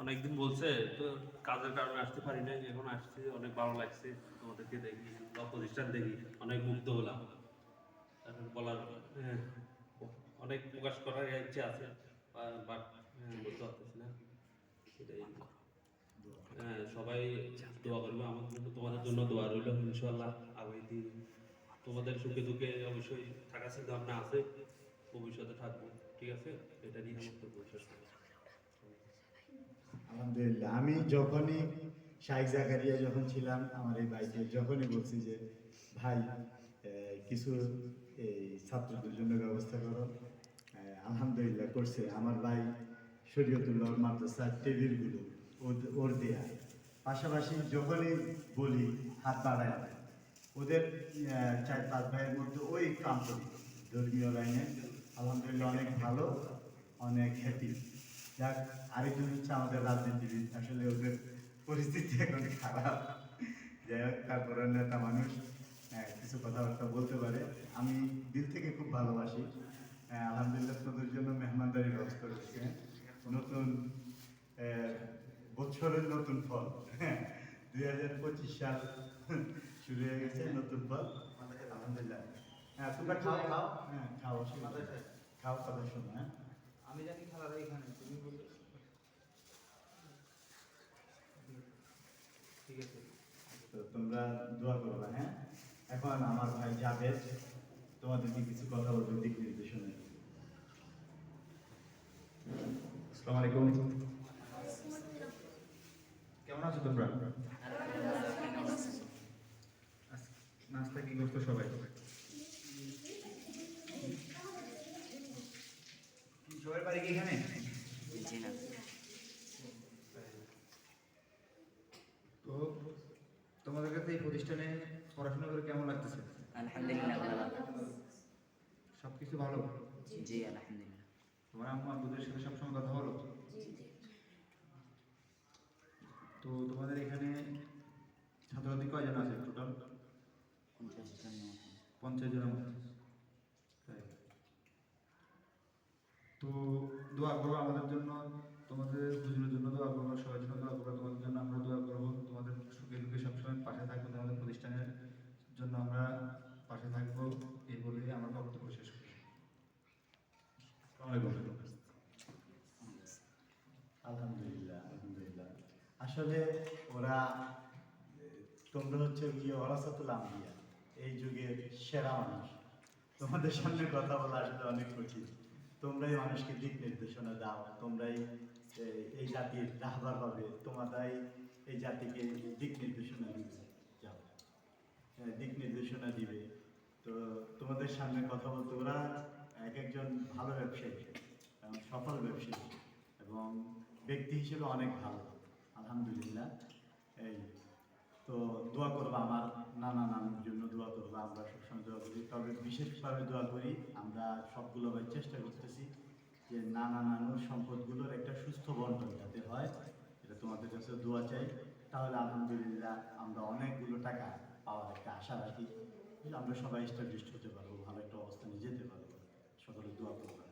অনেকদিন বলছে তো কাজের কারণে আসতে পারি নাই, এখন আসছি, অনেক ভালো লাগছে। তোমাদেরকে দেখি বা প্রতিষ্ঠান দেখি, অনেক মুগ্ধ হলাম। এখন বলার হ্যাঁ, অনেক প্রকাশ করার ইচ্ছে আছে, বাট বলতে পারতেছি না। সেটাই সবাই দোয়া করবে আমার জন্য, তোমাদের জন্য দোয়া রইল। ইনশাআল্লাহ আগামী দিন তোমাদের সুখে দুঃখে অবশ্যই থাকার চিন্তা ভাবনা আছে, ভবিষ্যতে থাকবো। ঠিক আছে, এটা নিয়ে আমার তো শেষ করবো। আলহামদুলিল্লাহ, আমি যখনই শাইখ জাকারিয়া যখন ছিলাম আমার এই ভাইকে যখনই বলছি যে ভাই কিছু এই ছাত্রদের জন্য ব্যবস্থা করো, আলহামদুলিল্লাহ করছে। আমার ভাই শরীয়তুল্লাহ মাদ্রাসার টেবিলগুলো ওর দেয়া, পাশাপাশি যখনই বলি হাত বাড়ায় দেয়। ওদের 4-5 ভাইয়ের মধ্যে ওই কাম করি ধর্মীয় লাইনে, আলহামদুলিল্লাহ অনেক ভালো, অনেক হ্যাপি। যাক, আরেকজন হচ্ছে আমাদের রাজনীতিবিদ, আসলে ওদের পরিস্থিতি এখন খারাপ। যাই হোক, তারপরে নেতা মানুষ কিছু কথাবার্তা বলতে পারে। আমি দিল থেকে খুব ভালোবাসি। আলহামদুলিল্লাহ তোদের জন্য মেহমানদারি ব্যবস্থা করছি। নতুন বছরের নতুন ফল, 2025 সাল শুরু হয়ে গেছে, নতুন ফল আলহামদুলিল্লাহ। হ্যাঁ, তোমরা খাও খাও, হ্যাঁ খাও, খাও, কথা শোনো। হ্যাঁ, আমি জানি খেলাটা এখানে, তুমি বললে ঠিক আছে। তো তোমরা দোয়া করবা। হ্যাঁ, এখন আমার ভাই জাভেদ তোমাদেরকে কিছু কথা বলবে দিক নির্দেশনা। আসসালামু আলাইকুম, কেমন আছো তোমরা? নাস্তা কি করতো সবাই? সবার বাড়ি কি এখানে? জি না। তো তোমাদের কাছে এই প্রতিষ্ঠানে পড়াশোনা করে কেমন লাগতেছে? আলহামদুলিল্লাহ ভালো। সবকিছু ভালো? জি আলহামদুলিল্লাহ। তোমার আম্মু আব্বুদের সাথে সবসময় কথা বলো? তো তোমাদের এখানে ছাত্রছাত্রী কয়জন আছে টোটাল? 50 জন মতো। 50 জনের মতো। তাই। তো দোয়া করবো আমাদের জন্য, তোমাদের হুজুরের জন্য দোয়া করবো, সবার জন্য দোয়া করবো, তোমাদের জন্য আমরা দোয়া করবো। তোমাদের সুখে দুঃখে সবসময় পাশে থাকবো, তোমাদের প্রতিষ্ঠানের জন্য আমরা পাশে থাকবো। এই বলে আমার বক্তব্য শেষ করি। আলহামদুলিল্লাহ, আলহামদুলিল্লাহ। আসলে ওরা, তোমরা হচ্ছে গিয়ে ওরাসাতুল আম্বিয়া, এই যুগের সেরা মানুষ। তোমাদের সামনে কথা বলা আসলে অনেক কঠিন। তোমরাই মানুষকে দিক নির্দেশনা দাও, তোমরাই এই জাতির রাহবার হবে, তোমরাই এই জাতিকে দিক নির্দেশনা দিবে। যাও, দিক নির্দেশনা দিবে। তো তোমাদের সামনে কথা বলতে ওরা এক একজন ভালো ব্যবসায়ী এবং সফল ব্যবসায়ী এবং ব্যক্তি হিসেবে অনেক ভালো, আলহামদুলিল্লাহ। এই তো দোয়া করবো আমার নানা নানুর জন্য, দোয়া করবো, আমরা সবসময় দোয়া করি। তবে বিশেষভাবে দোয়া করি আমরা সবগুলো ভাই চেষ্টা করতেছি যে নানা নানুর সম্পদগুলোর একটা সুস্থ বন্টন যাতে হয়, এটা তোমাদের কাছে দোয়া চাই। তাহলে আলহামদুলিল্লাহ আমরা অনেকগুলো টাকা পাওয়ার একটা আশা রাখি, আমরা সবাই স্টাবলিশড হতে পারবো, ভালো একটা অবস্থানে যেতে পারবো। সকলে দোয়া করবো।